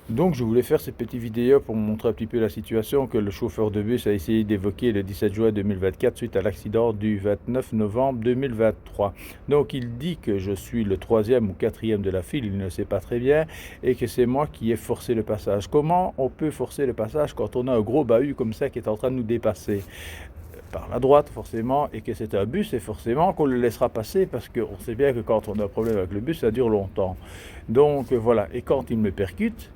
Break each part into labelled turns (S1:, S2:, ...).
S1: Donc je voulais faire cette petite vidéo pour montrer un petit peu la situation que le chauffeur de bus a essayé d'évoquer le 17 juin 2024 suite à l'accident du 29 novembre 2023. Donc il dit que je suis le troisième ou quatrième de la file, il ne sait pas très bien, et que c'est moi qui ai forcé le passage. Comment on peut forcer le passage quand on a un gros bahut comme ça qui est en train de nous dépasser? Par la droite forcément, et que c'est un bus, et forcément qu'on le laissera passer parce qu'on sait bien que quand on a un problème avec le bus, ça dure longtemps. Donc voilà, et quand il me percute,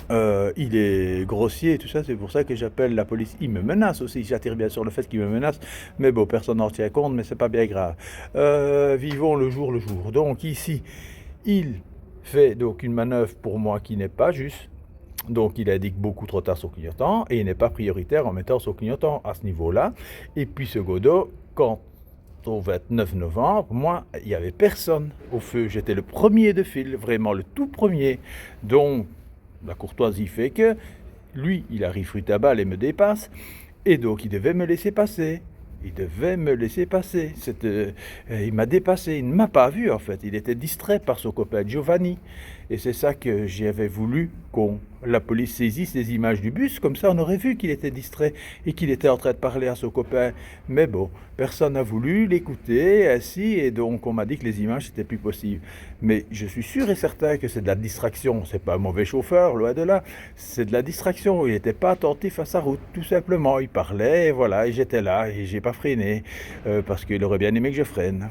S1: il est grossier et tout ça, c'est pour ça que j'appelle la police. Il me menace aussi, j'attire bien sur le fait qu'il me menace, mais bon, personne n'en tient compte, mais c'est pas bien grave. Vivons le jour le jour. Donc ici, il fait donc une manœuvre pour moi qui n'est pas juste. Donc il indique beaucoup trop tard son clignotant et il n'est pas prioritaire en mettant son clignotant à ce niveau-là. Et puis ce Godot, quand au 29 novembre, moi, il n'y avait personne au feu. J'étais le premier de file, vraiment le tout premier. Donc la courtoisie fait que lui, il arrive rue Tabal et me dépasse, et donc il devait me laisser passer. Il devait me laisser passer. Il m'a dépassé, il ne m'a pas vu en fait. Il était distrait par son copain Giovanni. Et c'est ça que j'avais voulu qu'on la police saisisse les images du bus, comme ça on aurait vu qu'il était distrait et qu'il était en train de parler à son copain. Mais bon, personne n'a voulu l'écouter ainsi, et donc on m'a dit que les images c'était plus possible. Mais je suis sûr et certain que c'est de la distraction. C'est pas un mauvais chauffeur, loin de là. C'est de la distraction. Il n'était pas attentif à sa route, tout simplement. Il parlait, et voilà, et j'étais là et j'ai pas freiné parce qu'il aurait bien aimé que je freine.